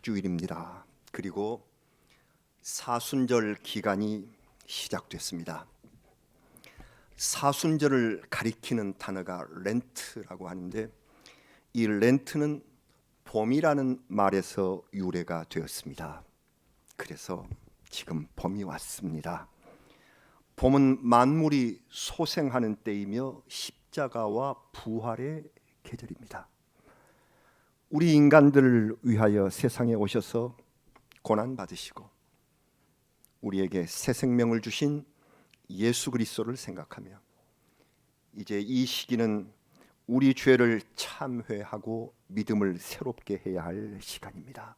주일입니다. 그리고 사순절 기간이 시작됐습니다. 사순절을 가리키는 단어가 렌트라고 하는데, 이 렌트는 봄이라는 말에서 유래가 되었습니다. 그래서 지금 봄이 왔습니다. 봄은 만물이 소생하는 때이며 십자가와 부활의 계절입니다. 우리 인간들을 위하여 세상에 오셔서 고난 받으시고 우리에게 새 생명을 주신 예수 그리스도를 생각하며 이제 이 시기는 우리 죄를 참회하고 믿음을 새롭게 해야 할 시간입니다.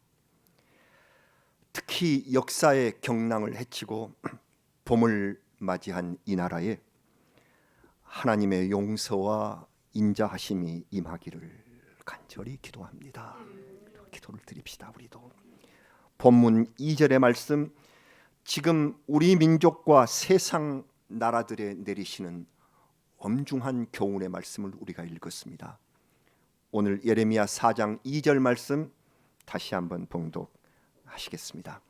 특히 역사의 경랑을 헤치고 봄을 맞이한 이 나라에 하나님의 용서와 인자하심이 임하기를 간절히 기도합니다. 기도를 드립시다. 우리도 본문 2절의 말씀, 지금 우리 민족과 세상 나라들에 내리시는 엄중한 교훈의 말씀을 우리가 읽었습니다. 오늘 예레미야 4장 2절 말씀 다시 한번 봉독하시겠습니다.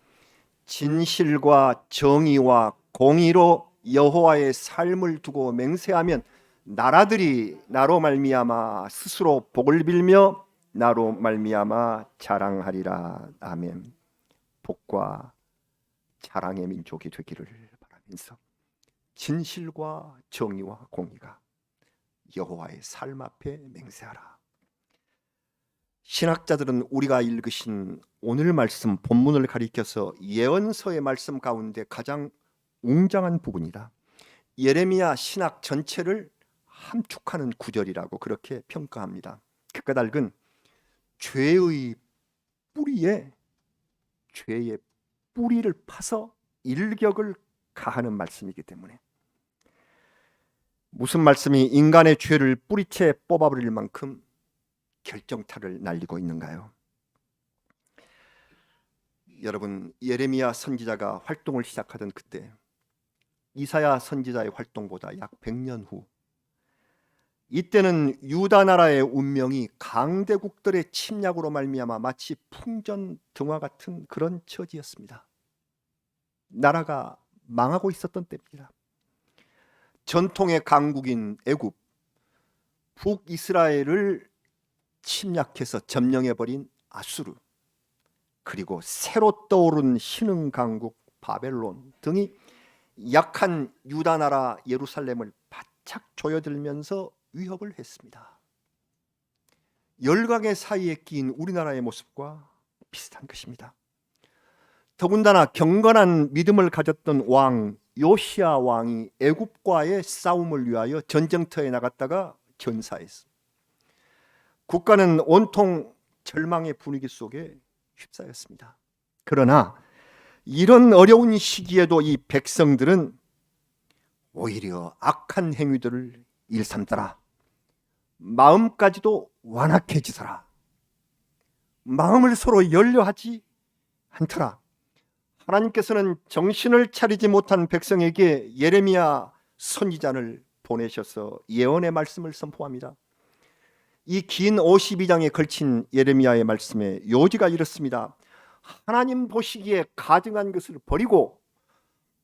진실과 정의와 공의로 여호와의 삶을 두고 맹세하면 나라들이 나로 말미암아 스스로 복을 빌며 나로 말미암아 자랑하리라. 아멘. 복과 자랑의 민족이 되기를 바라면서 진실과 정의와 공의가 여호와의 삶 앞에 맹세하라. 신학자들은 우리가 읽으신 오늘 말씀 본문을 가리켜서 예언서의 말씀 가운데 가장 웅장한 부분이다. 예레미야 신학 전체를 함축하는 구절이라고 그렇게 평가합니다. 그 까닭은 죄의 뿌리에 죄의 뿌리를 파서 일격을 가하는 말씀이기 때문에, 무슨 말씀이 인간의 죄를 뿌리채 뽑아버릴 만큼 결정타를 날리고 있는가요? 여러분, 예레미야 선지자가 활동을 시작하던 그때 이사야 선지자의 활동보다 약 100년 후, 이때는 유다 나라의 운명이 강대국들의 침략으로 말미암아 마치 풍전등화 같은 그런 처지였습니다. 나라가 망하고 있었던 때입니다. 전통의 강국인 애굽, 북이스라엘을 침략해서 점령해버린 아수르, 그리고 새로 떠오른 신흥 강국 바벨론 등이 약한 유다 나라 예루살렘을 바짝 조여들면서 위협을 했습니다. 열강의 사이에 끼인 우리나라의 모습과 비슷한 것입니다. 더군다나 경건한 믿음을 가졌던 왕 요시야 왕이 애굽과의 싸움을 위하여 전쟁터에 나갔다가 전사했습니다. 국가는 온통 절망의 분위기 속에 휩싸였습니다. 그러나 이런 어려운 시기에도 이 백성들은 오히려 악한 행위들을 일삼더라. 마음까지도 완악해지더라. 마음을 서로 열려하지 않더라. 하나님께서는 정신을 차리지 못한 백성에게 예레미야 선지자를 보내셔서 예언의 말씀을 선포합니다. 이 긴 52장에 걸친 예레미야의 말씀에 요지가 이렇습니다. 하나님 보시기에 가증한 것을 버리고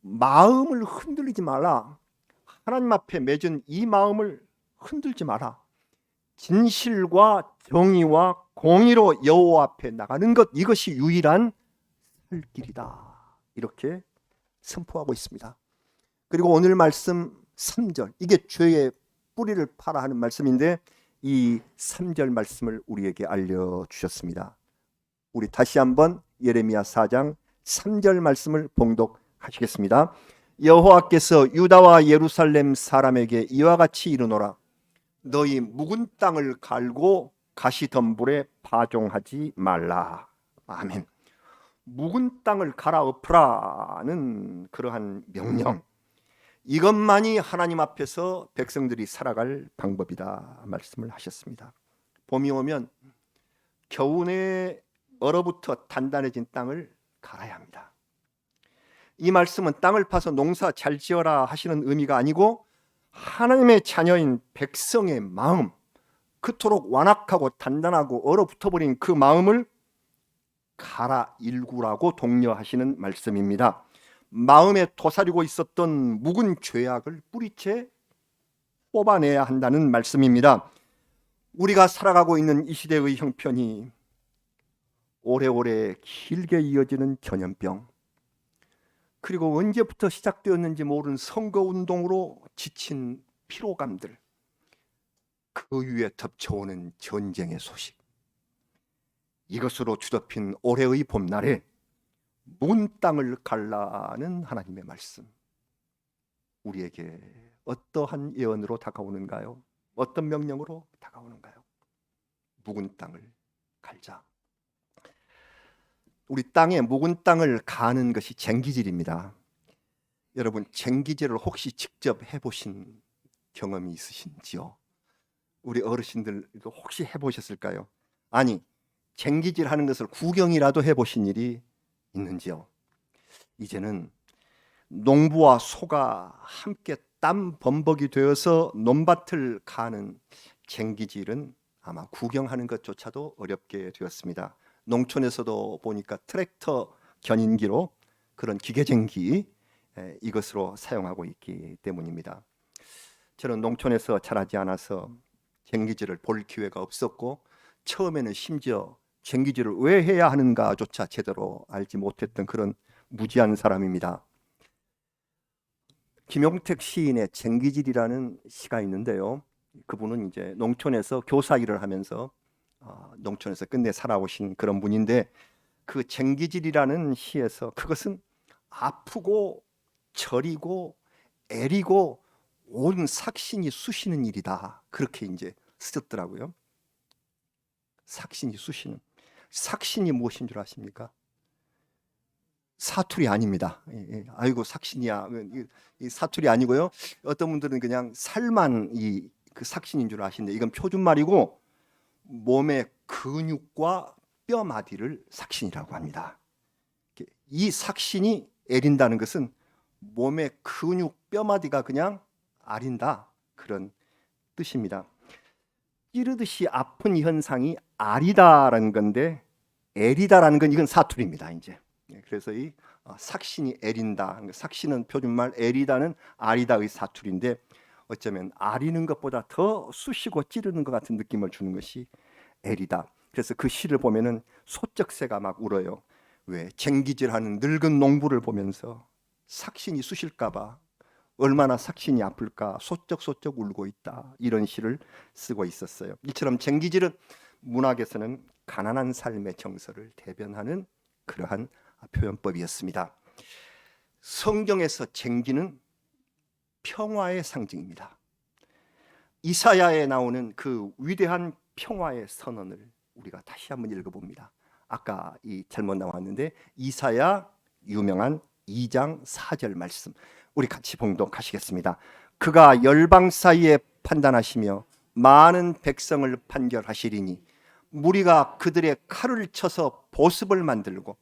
마음을 흔들리지 말라. 하나님 앞에 맺은 이 마음을 흔들지 마라. 진실과 정의와 공의로 여호와 앞에 나가는 것, 이것이 유일한 살 길이다. 이렇게 선포하고 있습니다. 그리고 오늘 말씀 3절, 이게 죄의 뿌리를 파라 하는 말씀인데 이 3절 말씀을 우리에게 알려주셨습니다. 우리 다시 한번 예레미야 4장 3절 말씀을 봉독하시겠습니다. 여호와께서 유다와 예루살렘 사람에게 이와 같이 이르노라. 너희 묵은 땅을 갈고 가시덤불에 파종하지 말라. 아멘. 묵은 땅을 갈아엎으라는 그러한 명령, 이것만이 하나님 앞에서 백성들이 살아갈 방법이다 말씀을 하셨습니다. 봄이 오면 겨우내 얼어붙어 단단해진 땅을 갈아야 합니다. 이 말씀은 땅을 파서 농사 잘 지어라 하시는 의미가 아니고 하나님의 자녀인 백성의 마음, 그토록 완악하고 단단하고 얼어붙어버린 그 마음을 갈아일구라고 독려하시는 말씀입니다. 마음에 도사리고 있었던 묵은 죄악을 뿌리채 뽑아내야 한다는 말씀입니다. 우리가 살아가고 있는 이 시대의 형편이 오래오래 길게 이어지는 전염병, 그리고 언제부터 시작되었는지 모르는 선거운동으로 지친 피로감들, 그 위에 덮쳐오는 전쟁의 소식, 이것으로 주접힌 올해의 봄날에 묵은 땅을 갈라는 하나님의 말씀, 우리에게 어떠한 예언으로 다가오는가요? 어떤 명령으로 다가오는가요? 묵은 땅을 갈자. 우리 땅에 묵은 땅을 가는 것이 쟁기질입니다. 여러분, 쟁기질을 혹시 직접 해보신 경험이 있으신지요? 우리 어르신들도 혹시 해보셨을까요? 아니, 쟁기질 하는 것을 구경이라도 해보신 일이 있는지요? 이제는 농부와 소가 함께 땀 범벅이 되어서 논밭을 가는 쟁기질은 아마 구경하는 것조차도 어렵게 되었습니다. 농촌에서도 보니까 트랙터 견인기로 그런 기계쟁기, 이것으로 사용하고 있기 때문입니다. 저는 농촌에서 자라지 않아서 쟁기질을 볼 기회가 없었고, 처음에는 심지어 쟁기질을 왜 해야 하는가조차 제대로 알지 못했던 그런 무지한 사람입니다. 김용택 시인의 쟁기질이라는 시가 있는데요, 그분은 이제 농촌에서 교사 일을 하면서 농촌에서 끝내 살아오신 그런 분인데, 그 쟁기질이라는 시에서 그것은 아프고 저리고 애리고 온 삭신이 쑤시는 일이다, 그렇게 이제 쓰셨더라고요. 삭신이 쑤시는, 삭신이 무엇인 줄 아십니까? 사투리 아닙니다. 아이고 삭신이야, 이 사투리 아니고요. 어떤 분들은 그냥 살만 그 삭신인 줄 아시는데, 이건 표준말이고 몸의 근육과 뼈 마디를 삭신이라고 합니다. 이 삭신이 애린다는 것은 몸의 근육 뼈 마디가 그냥 아린다, 그런 뜻입니다. 찌르듯이 아픈 현상이 아리다라는 건데, 애리다라는 건 이건 사투리입니다. 이제 그래서 이 삭신이 애린다, 삭신은 표준말, 애리다는 아리다의 사투리인데, 어쩌면 아리는 것보다 더 쑤시고 찌르는 것 같은 느낌을 주는 것이 애리다. 그래서 그 시를 보면은 소쩍새가 막 울어요. 왜? 쟁기질하는 늙은 농부를 보면서 삭신이 쑤실까봐 얼마나 삭신이 아플까 소쩍소쩍 울고 있다, 이런 시를 쓰고 있었어요. 이처럼 쟁기질은 문학에서는 가난한 삶의 정서를 대변하는 그러한 표현법이었습니다. 성경에서 쟁기는 평화의 상징입니다. 이사야에 나오는 그 위대한 평화의 선언을 우리가 다시 한번 읽어봅니다. 아까 잘못 나왔는데 이사야 유명한 2장 4절 말씀, 우리 같이 봉독하시겠습니다. 그가 열방 사이에 판단하시며 많은 백성을 판결하시리니 무리가 그들의 칼을 쳐서 보습을 만들고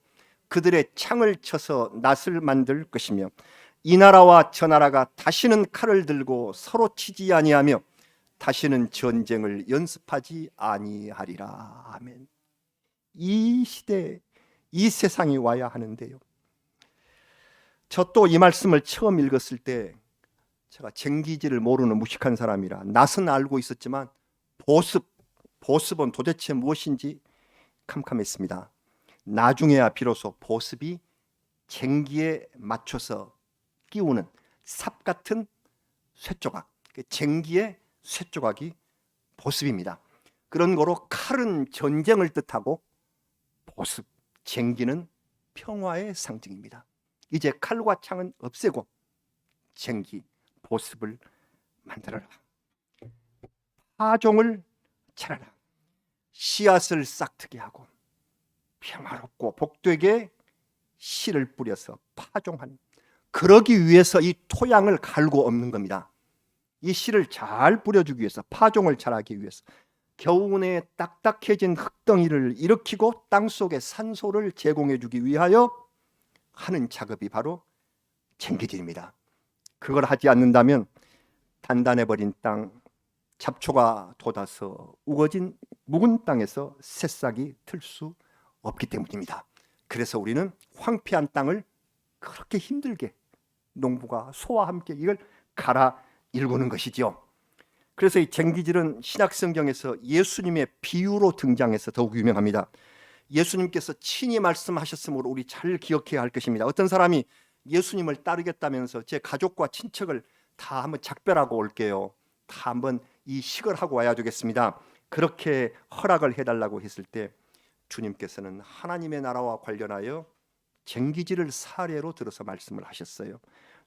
그들의 창을 쳐서 낫을 만들 것이며 이 나라와 저 나라가 다시는 칼을 들고 서로 치지 아니하며 다시는 전쟁을 연습하지 아니하리라. 아멘. 이 시대, 이 세상이 와야 하는데요, 저 또 이 말씀을 처음 읽었을 때 제가 쟁기질을 모르는 무식한 사람이라 낫은 알고 있었지만 보습은 도대체 무엇인지 캄캄했습니다. 나중에야 비로소 보습이 쟁기에 맞춰서 끼우는 삽 같은 쇠조각, 쟁기의 쇠조각이 보습입니다. 그런 거로 칼은 전쟁을 뜻하고 보습, 쟁기는 평화의 상징입니다. 이제 칼과 창은 없애고 쟁기, 보습을 만들어라. 파종을 차려라. 씨앗을 싹트게 하고 평화롭고 복되게 씨를 뿌려서 파종하는, 그러기 위해서 이 토양을 갈고 엎는 겁니다. 이 씨를 잘 뿌려주기 위해서, 파종을 잘하기 위해서 겨우내 딱딱해진 흙덩이를 일으키고 땅속에 산소를 제공해주기 위하여 하는 작업이 바로 쟁기질입니다. 그걸 하지 않는다면 단단해버린 땅, 잡초가 돋아서 우거진 묵은 땅에서 새싹이 틀 수 없기 때문입니다. 그래서 우리는 황폐한 땅을 그렇게 힘들게 농부가 소와 함께 이걸 갈아 일구는 것이죠. 그래서 이 쟁기질은 신약 성경에서 예수님의 비유로 등장해서 더욱 유명합니다. 예수님께서 친히 말씀하셨으므로 우리 잘 기억해야 할 것입니다. 어떤 사람이 예수님을 따르겠다면서 제 가족과 친척을 다 한번 작별하고 올게요, 다 한번 이 식을 하고 와야 되겠습니다, 그렇게 허락을 해달라고 했을 때 주님께서는 하나님의 나라와 관련하여 쟁기질을 사례로 들어서 말씀을 하셨어요.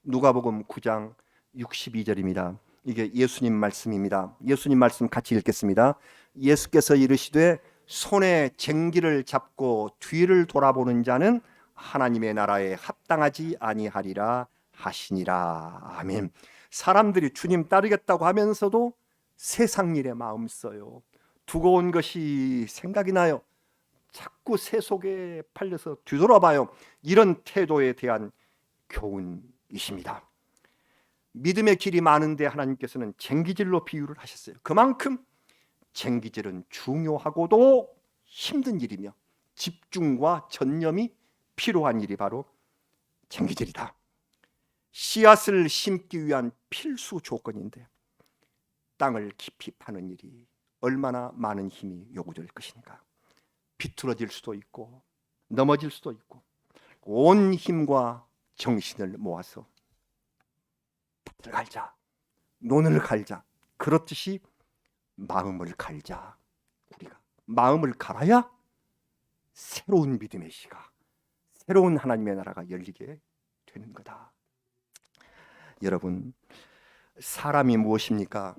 누가복음 9장 62절입니다. 이게 예수님 말씀입니다. 예수님 말씀 같이 읽겠습니다. 예수께서 이르시되 손에 쟁기를 잡고 뒤를 돌아보는 자는 하나님의 나라에 합당하지 아니하리라 하시니라. 아멘. 사람들이 주님 따르겠다고 하면서도 세상 일에 마음 써요. 두고 온 것이 생각이 나요. 자꾸 세속에 팔려서 뒤돌아봐요. 이런 태도에 대한 교훈이십니다. 믿음의 길이 많은데 하나님께서는 쟁기질로 비유를 하셨어요. 그만큼 쟁기질은 중요하고도 힘든 일이며 집중과 전념이 필요한 일이 바로 쟁기질이다. 씨앗을 심기 위한 필수 조건인데 땅을 깊이 파는 일이 얼마나 많은 힘이 요구될 것인가. 비틀어질 수도 있고 넘어질 수도 있고 온 힘과 정신을 모아서 밭을 갈자, 논을 갈자, 그렇듯이 마음을 갈자. 우리가 마음을 갈아야 새로운 믿음의 시가, 새로운 하나님의 나라가 열리게 되는 거다. 여러분, 사람이 무엇입니까?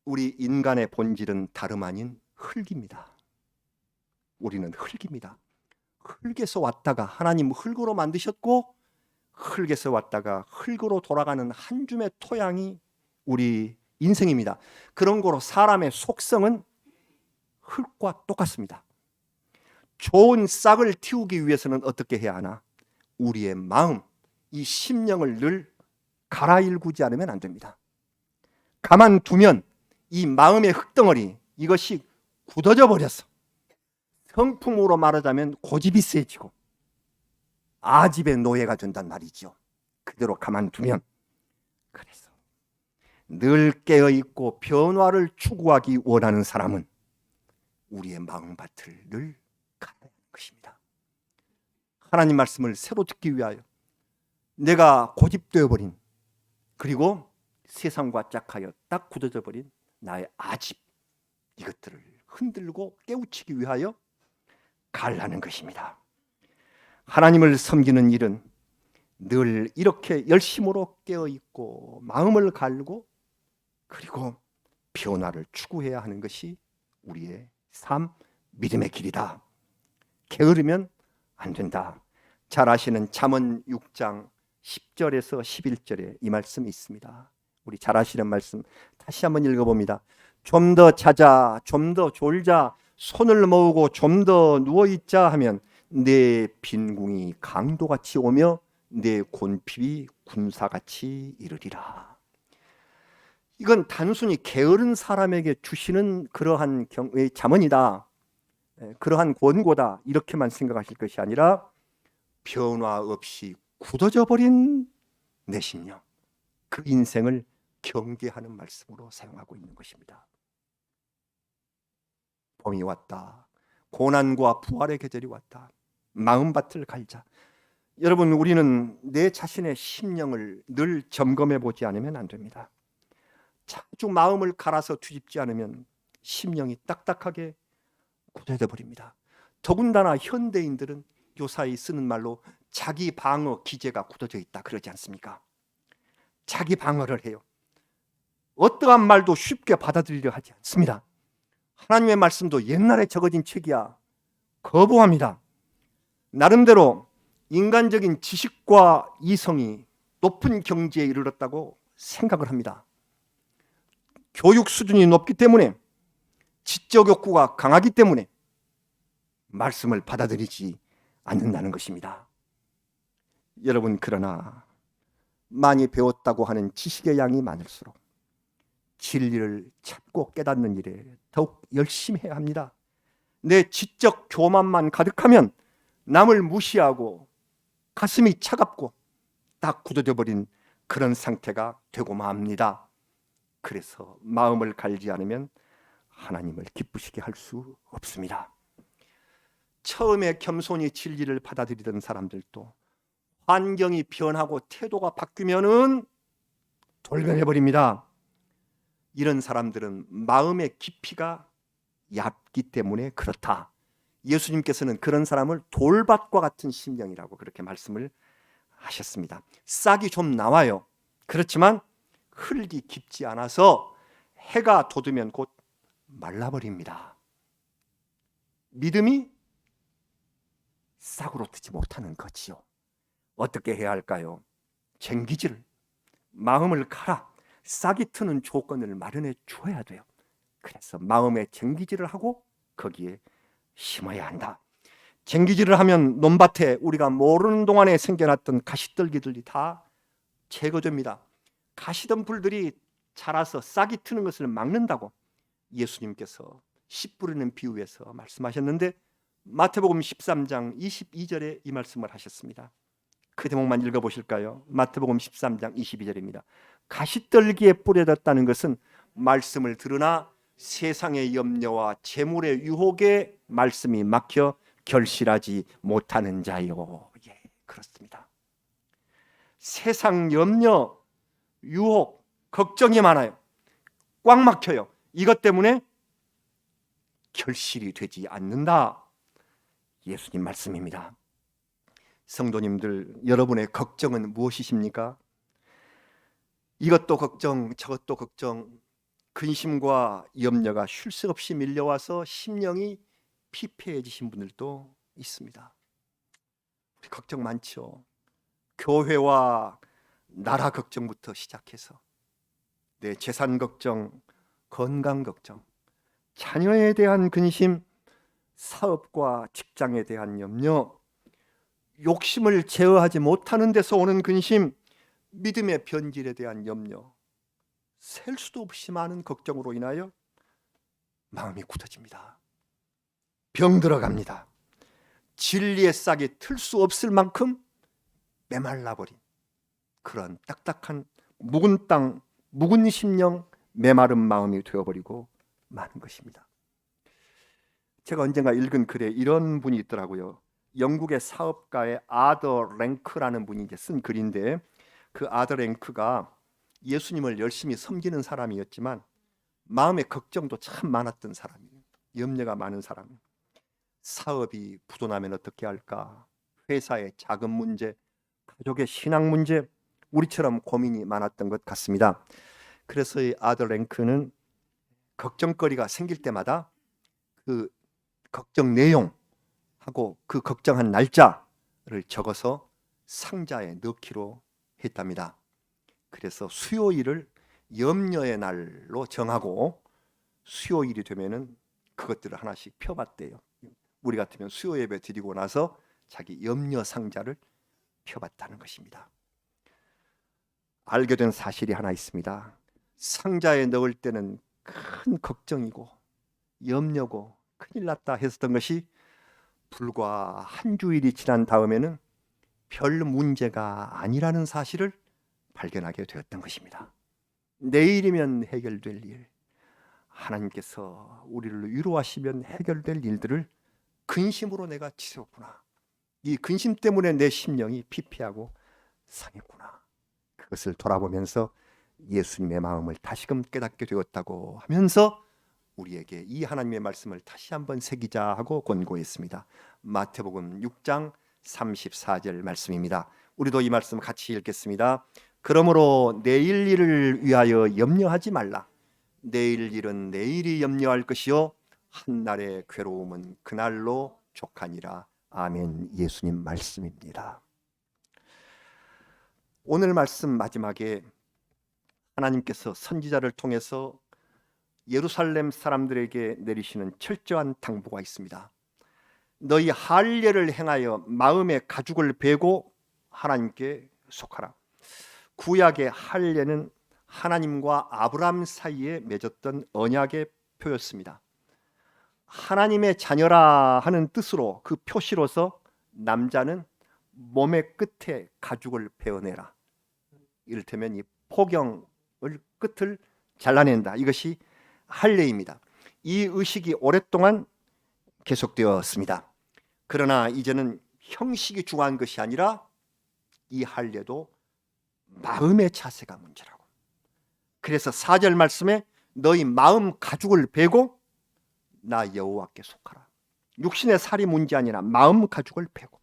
우리 인간의 본질은 다름 아닌 흙입니다. 우리는 흙입니다. 흙에서 왔다가 하나님 흙으로 만드셨고 흙에서 왔다가 흙으로 돌아가는 한 줌의 토양이 우리 인생입니다. 그런 거로 사람의 속성은 흙과 똑같습니다. 좋은 싹을 틔우기 위해서는 어떻게 해야 하나? 우리의 마음, 이 심령을 늘 갈아일구지 않으면 안 됩니다. 가만두면 이 마음의 흙덩어리, 이것이 굳어져 버렸어. 성품으로 말하자면 고집이 세지고 아집의 노예가 된단 말이죠. 그대로 가만두면. 그래서 늘 깨어있고 변화를 추구하기 원하는 사람은 우리의 마음밭을 늘 갈아야 하는 것입니다. 하나님 말씀을 새로 듣기 위하여 내가 고집되어 버린, 그리고 세상과 짝하여 딱 굳어져 버린 나의 아집, 이것들을 흔들고 깨우치기 위하여 갈라는 것입니다. 하나님을 섬기는 일은 늘 이렇게 열심으로 깨어있고 마음을 갈고 그리고 변화를 추구해야 하는 것이 우리의 삶, 믿음의 길이다. 게으르면 안 된다. 잘 아시는 잠언 6장 10절에서 11절에 이 말씀이 있습니다. 우리 잘 아시는 말씀 다시 한번 읽어봅니다. 좀 더 자자, 좀 더 졸자, 손을 모으고 좀 더 누워있자 하면 내 빈궁이 강도같이 오며 내 곤핍이 군사같이 이르리라. 이건 단순히 게으른 사람에게 주시는 그러한 잠언이다, 그러한 권고다, 이렇게만 생각하실 것이 아니라 변화 없이 굳어져 버린 내 심령, 그 인생을 경계하는 말씀으로 사용하고 있는 것입니다. 봄이 왔다. 고난과 부활의 계절이 왔다. 마음밭을 갈자. 여러분, 우리는 내 자신의 심령을 늘 점검해 보지 않으면 안 됩니다. 자주 마음을 갈아서 뒤집지 않으면 심령이 딱딱하게 굳어져 버립니다. 더군다나 현대인들은 요사이 쓰는 말로 자기 방어 기제가 굳어져 있다 그러지 않습니까? 자기 방어를 해요. 어떠한 말도 쉽게 받아들이려 하지 않습니다. 하나님의 말씀도 옛날에 적어진 책이야 거부합니다. 나름대로 인간적인 지식과 이성이 높은 경지에 이르렀다고 생각을 합니다. 교육 수준이 높기 때문에, 지적 욕구가 강하기 때문에 말씀을 받아들이지 않는다는 것입니다. 여러분, 그러나 많이 배웠다고 하는 지식의 양이 많을수록 진리를 찾고 깨닫는 일에 더욱 열심히 해야 합니다. 내 지적 교만만 가득하면 남을 무시하고 가슴이 차갑고 딱 굳어져 버린 그런 상태가 되고 맙니다. 그래서 마음을 갈지 않으면 하나님을 기쁘시게 할 수 없습니다. 처음에 겸손히 진리를 받아들이던 사람들도 환경이 변하고 태도가 바뀌면은 돌변해버립니다. 이런 사람들은 마음의 깊이가 얕기 때문에 그렇다. 예수님께서는 그런 사람을 돌밭과 같은 심령이라고 그렇게 말씀을 하셨습니다. 싹이 좀 나와요. 그렇지만 흙이 깊지 않아서 해가 돋으면 곧 말라버립니다. 믿음이 싹으로 트지 못하는 거지요. 어떻게 해야 할까요? 쟁기질, 마음을 갈아 싹이 트는 조건을 마련해 줘야 돼요. 그래서 마음에 쟁기질을 하고 거기에 심어야 한다. 쟁기질을 하면 논밭에 우리가 모르는 동안에 생겨났던 가시떨기들이 다 제거됩니다. 가시던 불들이 자라서 싹이 트는 것을 막는다고 예수님께서 씨 뿌리는 비유에서 말씀하셨는데 마태복음 13장 22절에 이 말씀을 하셨습니다. 그 대목만 읽어보실까요? 마태복음 13장 22절입니다. 가시떨기에 뿌려졌다는 것은 말씀을 들으나 세상의 염려와 재물의 유혹에 말씀이 막혀 결실하지 못하는 자요. 예, 그렇습니다. 세상 염려, 유혹, 걱정이 많아요. 꽉 막혀요. 이것 때문에 결실이 되지 않는다. 예수님 말씀입니다. 성도님들, 여러분의 걱정은 무엇이십니까? 이것도 걱정, 저것도 걱정, 근심과 염려가 쉴 새 없이 밀려와서 심령이 피폐해지신 분들도 있습니다. 우리 걱정 많죠. 교회와 나라 걱정부터 시작해서 내 재산 걱정, 건강 걱정, 자녀에 대한 근심, 사업과 직장에 대한 염려, 욕심을 제어하지 못하는 데서 오는 근심, 믿음의 변질에 대한 염려, 셀 수도 없이 많은 걱정으로 인하여 마음이 굳어집니다. 병 들어갑니다. 진리의 싹이 틀 수 없을 만큼 메말라버린 그런 딱딱한 묵은 땅, 묵은 심령, 메마른 마음이 되어버리고 마는 것입니다. 제가 언젠가 읽은 글에 이런 분이 있더라고요. 영국의 사업가의 아더 랭크라는 분이 이제 쓴 글인데, 그 아더 랭크가 예수님을 열심히 섬기는 사람이었지만 마음의 걱정도 참 많았던 사람이에요. 염려가 많은 사람. 사업이 부도나면 어떻게 할까? 회사의 자금 문제, 가족의 신앙 문제, 우리처럼 고민이 많았던 것 같습니다. 그래서 이 아더 랭크는 걱정거리가 생길 때마다 그 걱정 내용하고 그 걱정한 날짜를 적어서 상자에 넣기로 했답니다. 그래서 수요일을 염려의 날로 정하고 수요일이 되면은 그것들을 하나씩 펴봤대요. 우리 같으면 수요 예배 드리고 나서 자기 염려 상자를 펴봤다는 것입니다. 알게 된 사실이 하나 있습니다. 상자에 넣을 때는 큰 걱정이고 염려고 큰일 났다 했었던 것이 불과 한 주일이 지난 다음에는 별 문제가 아니라는 사실을 발견하게 되었던 것입니다. 내일이면 해결될 일, 하나님께서 우리를 위로하시면 해결될 일들을 근심으로 내가 치렀구나. 이 근심 때문에 내 심령이 피폐하고 상했구나. 그것을 돌아보면서 예수님의 마음을 다시금 깨닫게 되었다고 하면서 우리에게 이 하나님의 말씀을 다시 한번 새기자 하고 권고했습니다. 마태복음 6장 34절 말씀입니다. 우리도 이 말씀 같이 읽겠습니다. 그러므로 내일 일을 위하여 염려하지 말라. 내일 일은 내일이 염려할 것이요 한날의 괴로움은 그날로 족하니라. 아멘. 예수님 말씀입니다. 오늘 말씀 마지막에 하나님께서 선지자를 통해서 예루살렘 사람들에게 내리시는 철저한 당부가 있습니다. 너희 할례를 행하여 마음의 가죽을 베고 하나님께 속하라. 구약의 할례는 하나님과 아브라함 사이에 맺었던 언약의 표였습니다. 하나님의 자녀라 하는 뜻으로 그 표시로서 남자는 몸의 끝에 가죽을 베어내라. 이를테면 이 포경을 끝을 잘라낸다. 이것이 할례입니다. 이 의식이 오랫동안 계속되었습니다. 그러나 이제는 형식이 중요한 것이 아니라 이 할례도 마음의 자세가 문제라고. 그래서 4절 말씀에 너희 마음 가죽을 베고 나 여호와께 속하라. 육신의 살이 문제 아니라 마음 가죽을 베고.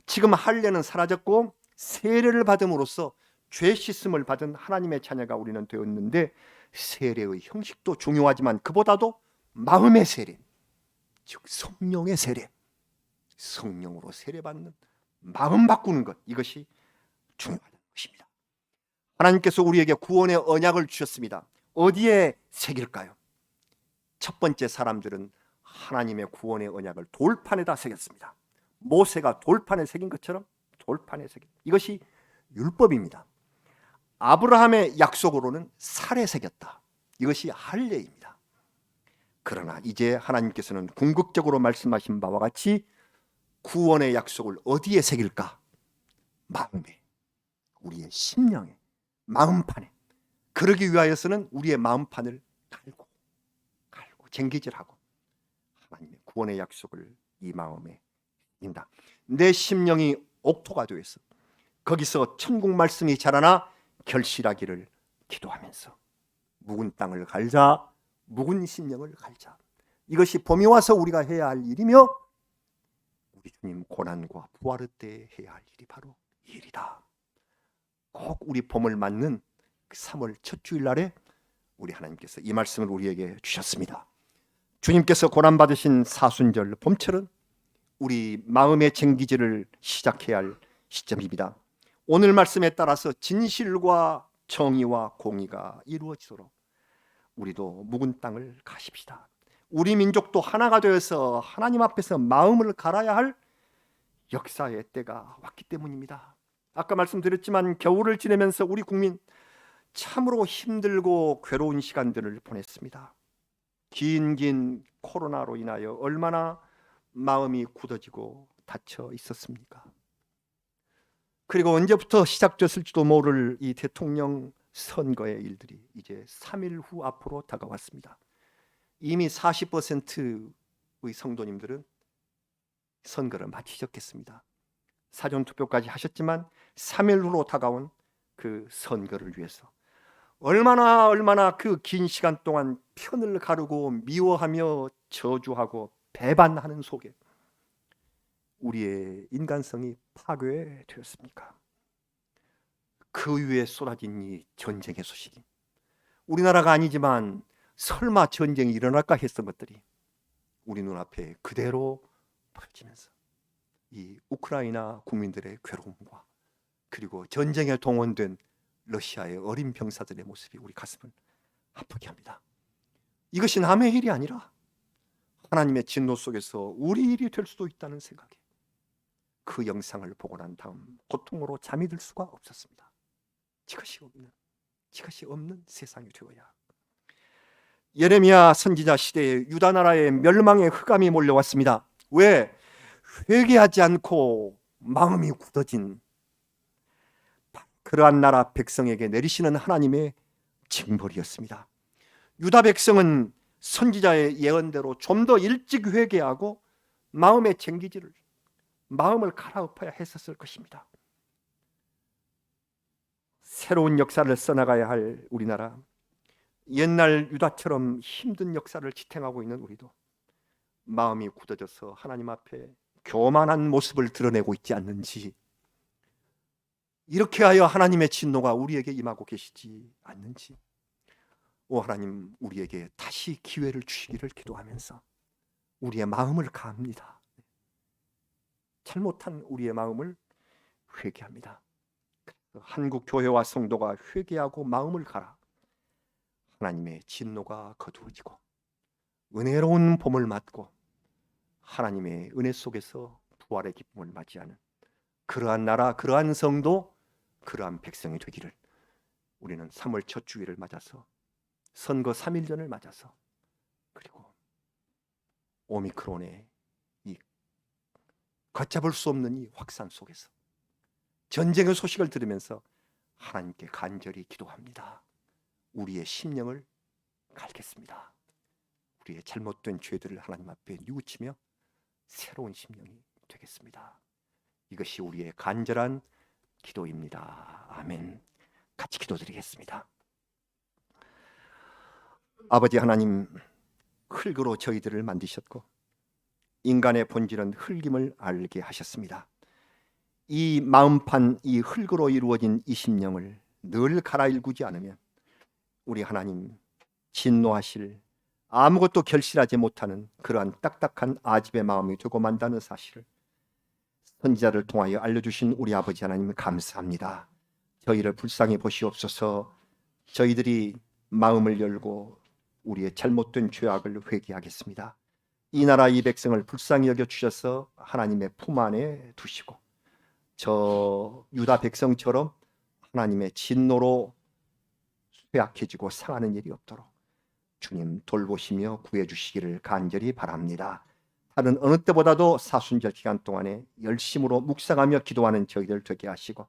지금 할례는 사라졌고 세례를 받음으로써 죄 씻음을 받은 하나님의 자녀가 우리는 되었는데, 세례의 형식도 중요하지만 그보다도 마음의 세례, 즉 성령의 세례, 성령으로 세례받는 마음 바꾸는 것, 이것이 중요하다는 것입니다. 하나님께서 우리에게 구원의 언약을 주셨습니다. 어디에 새길까요? 첫 번째, 사람들은 하나님의 구원의 언약을 돌판에다 새겼습니다. 모세가 돌판에 새긴 것처럼 돌판에 새긴, 이것이 율법입니다. 아브라함의 약속으로는 살에 새겼다. 이것이 할례입니다. 그러나 이제 하나님께서는 궁극적으로 말씀하신 바와 같이 구원의 약속을 어디에 새길까? 마음에, 우리의 심령에, 마음판에. 그러기 위하여서는 우리의 마음판을 갈고 쟁기질하고 하나님의 구원의 약속을 이 마음에 인다. 내 심령이 옥토가 되어서 거기서 천국 말씀이 자라나 결실하기를 기도하면서 묵은 땅을 갈자, 묵은 심령을 갈자. 이것이 봄이 와서 우리가 해야 할 일이며 우리 주님 고난과 부활의 때 해야 할 일이 바로 이 일이다. 꼭 우리 봄을 맞는 3월 첫 주일날에 우리 하나님께서 이 말씀을 우리에게 주셨습니다. 주님께서 고난받으신 사순절 봄철은 우리 마음의 쟁기질을 시작해야 할 시점입니다. 오늘 말씀에 따라서 진실과 정의와 공의가 이루어지도록 우리도 묵은 땅을 가십시다. 우리 민족도 하나가 되어서 하나님 앞에서 마음을 갈아야 할 역사의 때가 왔기 때문입니다. 아까 말씀드렸지만 겨울을 지내면서 우리 국민 참으로 힘들고 괴로운 시간들을 보냈습니다. 긴 코로나로 인하여 얼마나 마음이 굳어지고 닫혀 있었습니까? 그리고 언제부터 시작됐을지도 모를 이 대통령 선거의 일들이 이제 3일 후 앞으로 다가왔습니다. 이미 40%의 성도님들은 선거를 마치셨겠습니다. 사전투표까지 하셨지만 3일 후로 다가온 그 선거를 위해서 얼마나 그 긴 시간 동안 편을 가르고 미워하며 저주하고 배반하는 속에 우리의 인간성이 파괴되었습니까? 그 위에 쏟아진 이 전쟁의 소식이, 우리나라가 아니지만 설마 전쟁이 일어날까 했던 것들이 우리 눈앞에 그대로 벌어지면서 이 우크라이나 국민들의 괴로움과 그리고 전쟁에 동원된 러시아의 어린 병사들의 모습이 우리 가슴을 아프게 합니다. 이것이 남의 일이 아니라 하나님의 진노 속에서 우리 일이 될 수도 있다는 생각에 그 영상을 보고 난 다음 고통으로 잠이 들 수가 없었습니다. 이것이 없는 세상이 되어야. 예레미야 선지자 시대에 유다 나라의 멸망의 흑암이 몰려왔습니다. 왜? 회개하지 않고 마음이 굳어진 그러한 나라 백성에게 내리시는 하나님의 징벌이었습니다. 유다 백성은 선지자의 예언대로 좀 더 일찍 회개하고 마음의 쟁기질을, 마음을 갈아엎어야 했었을 것입니다. 새로운 역사를 써나가야 할 우리나라, 옛날 유다처럼 힘든 역사를 지탱하고 있는 우리도 마음이 굳어져서 하나님 앞에 교만한 모습을 드러내고 있지 않는지, 이렇게 하여 하나님의 진노가 우리에게 임하고 계시지 않는지, 오 하나님, 우리에게 다시 기회를 주시기를 기도하면서 우리의 마음을 가합니다. 잘못한 우리의 마음을 회개합니다. 한국 교회와 성도가 회개하고 마음을 가라. 하나님의 진노가 거두어지고 은혜로운 봄을 맞고 하나님의 은혜 속에서 부활의 기쁨을 맞이하는 그러한 나라, 그러한 성도, 그러한 백성이 되기를 우리는 3월 첫 주일을 맞아서, 선거 3일 전을 맞아서, 그리고 오미크론의 이 걷잡을 수 없는 이 확산 속에서 전쟁의 소식을 들으면서 하나님께 간절히 기도합니다. 우리의 심령을 갈겠습니다. 우리의 잘못된 죄들을 하나님 앞에 뉘우치며 새로운 심령이 되겠습니다. 이것이 우리의 간절한 기도입니다. 아멘. 같이 기도드리겠습니다. 아버지 하나님, 흙으로 저희들을 만드셨고 인간의 본질은 흙임을 알게 하셨습니다. 이 마음판, 이 흙으로 이루어진 이 심령을 늘 갈아일구지 않으면 우리 하나님 진노하실, 아무것도 결실하지 못하는 그러한 딱딱한 아집의 마음이 되고 만다는 사실을 선지자를 통하여 알려주신 우리 아버지 하나님 감사합니다. 저희를 불쌍히 보시옵소서. 저희들이 마음을 열고 우리의 잘못된 죄악을 회개하겠습니다. 이 나라 이 백성을 불쌍히 여겨주셔서 하나님의 품 안에 두시고 저 유다 백성처럼 하나님의 진노로 쇠약해지고 상하는 일이 없도록 주님 돌보시며 구해주시기를 간절히 바랍니다. 다른 어느 때보다도 사순절 기간 동안에 열심으로 묵상하며 기도하는 저희들 되게 하시고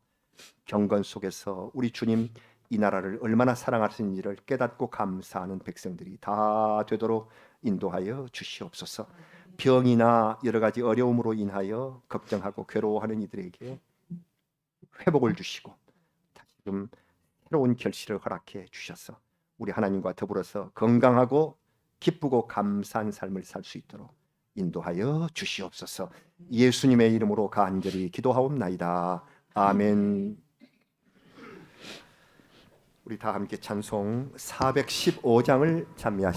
경건 속에서 우리 주님 이 나라를 얼마나 사랑하시는지를 깨닫고 감사하는 백성들이 다 되도록 인도하여 주시옵소서. 병이나 여러 가지 어려움으로 인하여 걱정하고 괴로워하는 이들에게 회복을 주시고 다시금 새로운 결실을 허락해 주셔서 우리 하나님과 더불어서 건강하고 기쁘고 감사한 삶을 살 수 있도록 인도하여 주시옵소서. 예수님의 이름으로 간절히 기도하옵나이다. 아멘. 우리 다 함께 찬송 415장을 찬미하시겠습니다.